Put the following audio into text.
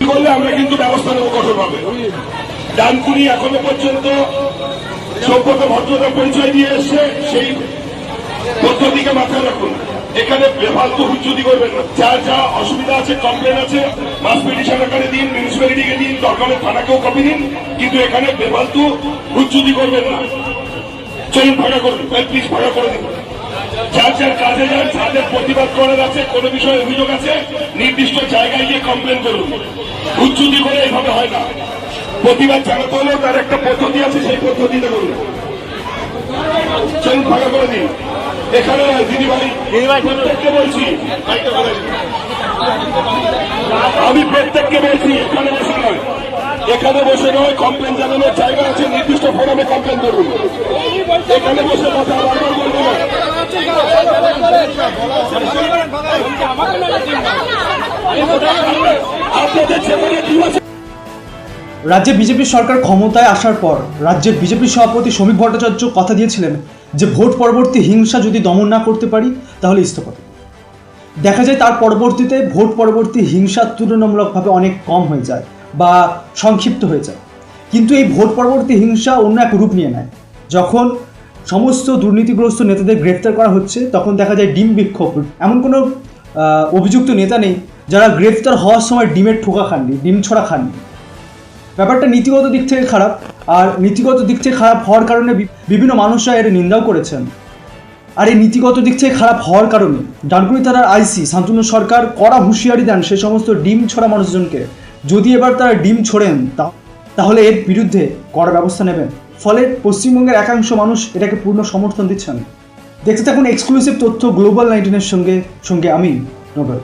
করলে আমরা কিন্তু ব্যবস্থা নেব কঠোরভাবে। ডানকুনি এখনো পর্যন্ত সভ্যতা ভদ্রতা পরিচয় দিয়ে এসছে, সেই পদ্ধতিকে মাথায় রাখুন। এখানে বেফালতু হুজ্জুতি করবেন না। যার যা অসুবিধা আছে, কমপ্লেন আছে, মাস পিটিশন আকারে দিন, মিউনিসিপ্যালিটিকে দিন, দরকারে থানাকেও কপি দিন, কিন্তু এখানে বেফালতু হুজ্জুতি করবেন না। চলুন ফাঁকা করুন, প্লিজ ফাঁকা করে দিন। যার যার কাজে যান, যাদের প্রতিবাদ করার আছে, কোনো বিষয়ে অভিযোগ আছে, নির্দিষ্ট জায়গায় গিয়ে কমপ্লেন করুন। হুজ্জুতি করে এইভাবে হয় না। প্রতিবাদ জানাতে হলেও তার একটা পদ্ধতি আছে, সেই পদ্ধতিতে করুন। চলুন ফাঁকা করে দিন। এখানে দিদিভাই প্রত্যেককে বলছি, আমি প্রত্যেককে বলছি, এখানে বসে নয়, এখানে বসে নয়, কমপ্লেন জানানোর জায়গা আছে, নির্দিষ্ট ফোরামে কমপ্লেন করুন। এখানে বসে কথা বারবার বলবো না। আপনাদের যেখানে টিম আছে। রাজ্যে বিজেপি সরকার ক্ষমতায় আসার পর রাজ্যের বিজেপি সভাপতি শ্রমিক ভট্টাচার্য কথা দিয়েছিলেন যে ভোট পরবর্তী হিংসা যদি দমন না করতে পারি তাহলে ইস্তফা দেব। দেখা যায় তার পরবর্তীতে ভোট পরবর্তী হিংসা তুলনামূলকভাবে অনেক কম হয়ে যায় বা সংক্ষিপ্ত হয়ে যায়। কিন্তু এই ভোট পরবর্তী হিংসা অন্য এক রূপ নিয়ে নেয়। যখন সমস্ত দুর্নীতিগ্রস্ত নেতাদের গ্রেফতার করা হচ্ছে তখন দেখা যায় ডিম বিক্ষোভ। এমন কোনো অভিযুক্ত নেতা নেই যারা গ্রেফতার হওয়ার সময় ডিমের ঠোকা খাননি, ডিম ছড়া খাননি। ব্যাপারটা নীতিগত দিক থেকে খারাপ, আর নীতিগত দিক থেকে খারাপ হওয়ার কারণে বিভিন্ন মানুষরা এর নিন্দাও করেছেন। আর এই নীতিগত দিক থেকে খারাপ হওয়ার কারণে ডানকুনি থানার আইসি শান্তনু সরকার কড়া হুঁশিয়ারি দেন সে সমস্ত ডিম ছড়া মানুষজনকে, যদি এবার তারা ডিম ছোড়েন তাহলে এর বিরুদ্ধে কড়া ব্যবস্থা নেবেন। ফলে পশ্চিমবঙ্গের একাংশ মানুষ এটাকে পূর্ণ সমর্থন দিচ্ছেন। দেখতে থাকুন এক্সক্লুসিভ তথ্য গ্লোবাল 19-এর সঙ্গে আমি নোবেল।